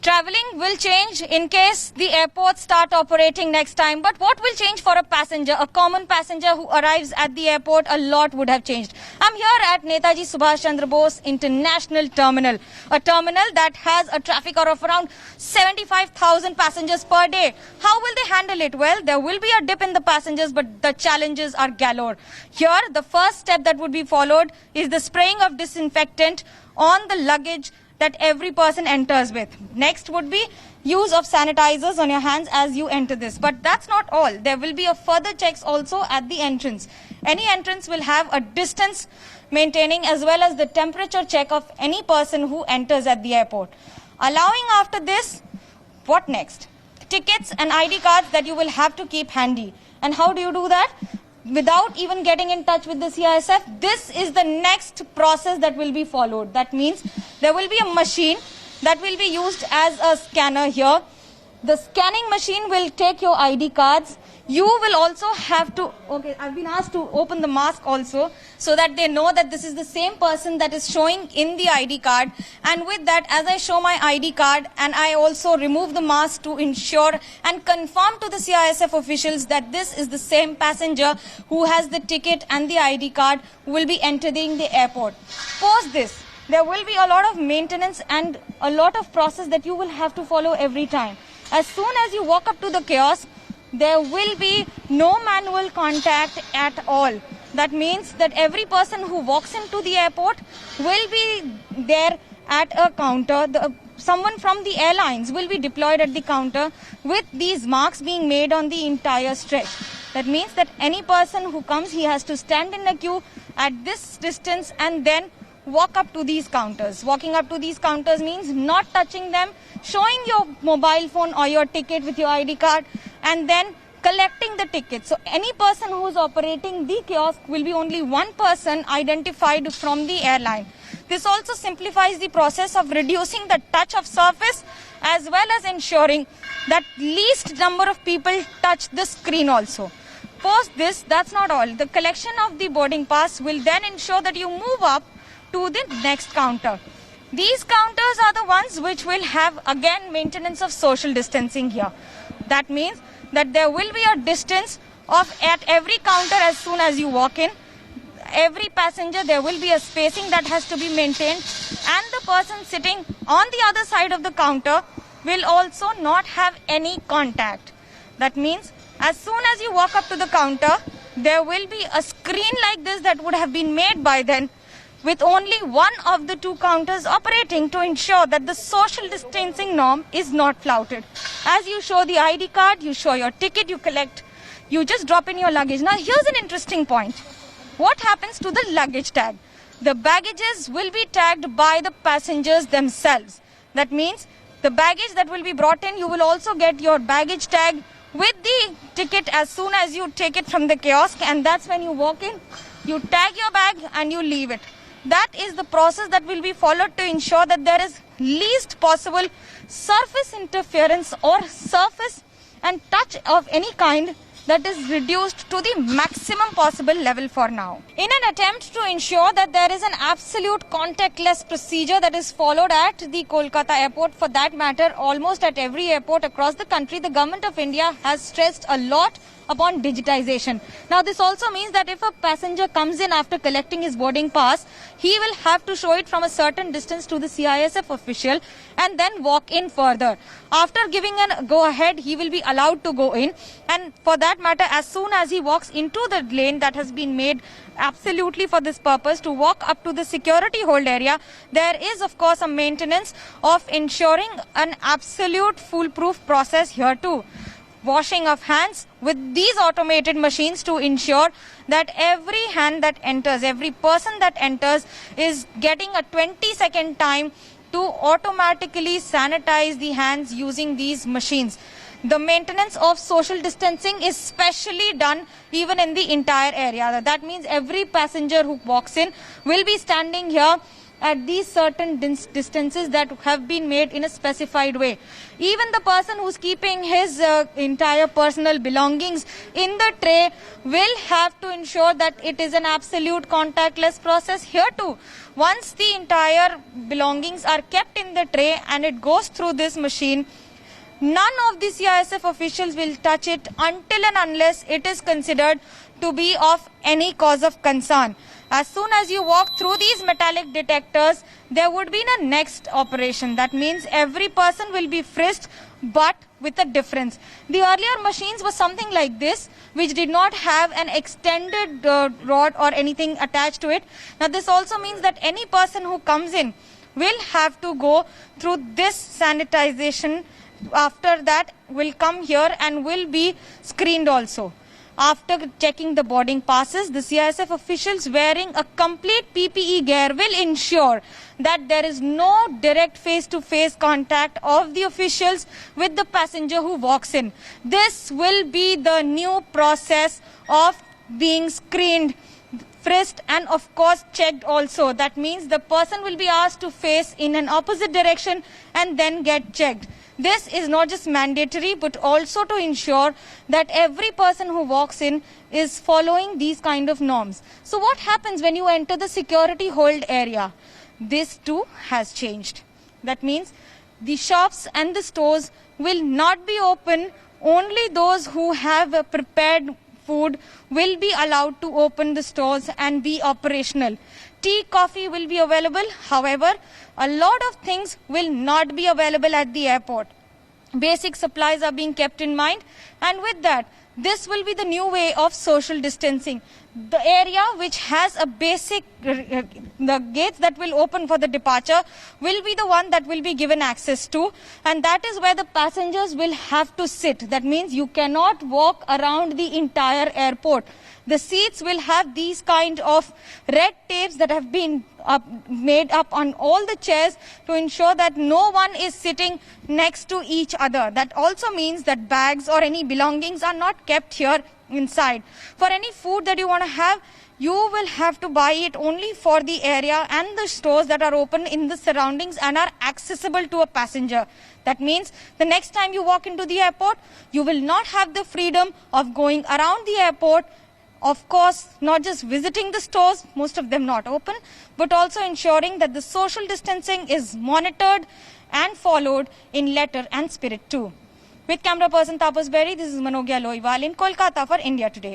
Traveling will change in case the airports start operating next time. But what will change for a passenger, a common passenger who arrives at the airport? A lot would have changed. I'm here at Netaji Subhash Chandra Bose International Terminal, a terminal that has a traffic of around 75,000 passengers per day. How will they handle it? Well, there will be a dip in the passengers, but the challenges are galore. Here, the first step that would be followed is the spraying of disinfectant on the luggage that every person enters with. Next would be use of sanitizers on your hands as you enter this. But that's not all. There will be a further checks also at the entrance. Any entrance will have a distance maintaining as well as the temperature check of any person who enters at the airport. Allowing after this, what next? Tickets and ID cards that you will have to keep handy. And how do you do that? Without even getting in touch with the CISF, this is the next process that will be followed. That means there will be a machine that will be used as a scanner here. The scanning machine will take your ID cards. You will also have to, I've been asked to open the mask also so that they know that this is the same person that is showing in the ID card. And with that, as I show my ID card and I also remove the mask to ensure and confirm to the CISF officials that this is the same passenger who has the ticket and the ID card who will be entering the airport. Post this, there will be a lot of maintenance and a lot of process that you will have to follow every time. As soon as you walk up to the kiosk, there will be no manual contact at all. That means that every person who walks into the airport will be there at a counter. Someone from the airlines will be deployed at the counter with these marks being made on the entire stretch. That means that any person who comes, he has to stand in a queue at this distance and then walk up to these counters. Walking up to these counters means not touching them, showing your mobile phone or your ticket with your ID card, and then collecting the ticket. So any person who is operating the kiosk will be only one person identified from the airline. This also simplifies the process of reducing the touch of surface as well as ensuring that least number of people touch the screen also. Post this, that's not all. The collection of the boarding pass will then ensure that you move up to the next counter. These counters are the ones which will have again maintenance of social distancing here. That means that there will be a distance of at every counter as soon as you walk in. Every passenger, there will be a spacing that has to be maintained, and the person sitting on the other side of the counter will also not have any contact. That means as soon as you walk up to the counter, there will be a screen like this that would have been made by then, with only one of the two counters operating to ensure that the social distancing norm is not flouted. As you show the ID card, you show your ticket, you collect, you just drop in your luggage. Now here's an interesting point. What happens to the luggage tag? The baggages will be tagged by the passengers themselves. That means the baggage that will be brought in, you will also get your baggage tag with the ticket as soon as you take it from the kiosk, and that's when you walk in, you tag your bag and you leave it. That is the process that will be followed to ensure that there is least possible surface interference or surface and touch of any kind that is reduced to the maximum possible level for now. In an attempt to ensure that there is an absolute contactless procedure that is followed at the Kolkata airport, for that matter almost at every airport across the country, the government of India has stressed a lot upon digitization. Now this also means that if a passenger comes in after collecting his boarding pass, he will have to show it from a certain distance to the CISF official and then walk in further. After giving a go ahead, he will be allowed to go in, and for that matter, as soon as he walks into the lane that has been made absolutely for this purpose to walk up to the security hold area, there is of course a maintenance of ensuring an absolute foolproof process here too. Washing of hands with these automated machines to ensure that every hand that enters, every person that enters is getting a 20-second time to automatically sanitize the hands using these machines. The maintenance of social distancing is specially done even in the entire area. That means every passenger who walks in will be standing here at these certain distances that have been made in a specified way. Even the person who's keeping his entire personal belongings in the tray will have to ensure that it is an absolute contactless process here too. Once the entire belongings are kept in the tray and it goes through this machine, none of the CISF officials will touch it until and unless it is considered to be of any cause of concern. As soon as you walk through these metallic detectors, there would be a next operation. That means every person will be frisked, but with a difference. The earlier machines were something like this, which did not have an extended rod or anything attached to it. Now this also means that any person who comes in will have to go through this sanitization. After that will come here and will be screened also. After checking the boarding passes, the CISF officials wearing a complete PPE gear will ensure that there is no direct face-to-face contact of the officials with the passenger who walks in. This will be the new process of being screened, frisked and of course checked also. That means the person will be asked to face in an opposite direction and then get checked. This is not just mandatory but also to ensure that every person who walks in is following these kind of norms. So what happens when you enter the security hold area? This too has changed. That means the shops and the stores will not be open. Only those who have prepared food will be allowed to open the stores and be operational. Tea, coffee will be available. However, a lot of things will not be available at the airport. Basic supplies are being kept in mind, and with that, this will be the new way of social distancing. The area which has a basic, the gates that will open for the departure will be the one that will be given access to, and that is where the passengers will have to sit. That means you cannot walk around the entire airport. The seats will have these kind of red tapes that have been made up on all the chairs to ensure that no one is sitting next to each other. That also means that bags or any belongings are not kept here inside. For any food that you want to have, you will have to buy it only for the area and the stores that are open in the surroundings and are accessible to a passenger. That means the next time you walk into the airport, you will not have the freedom of going around the airport. Of course, not just visiting the stores, most of them not open, but also ensuring that the social distancing is monitored and followed in letter and spirit too. With camera person Tapas Berry, this is Manogya Loiwal in Kolkata for India Today.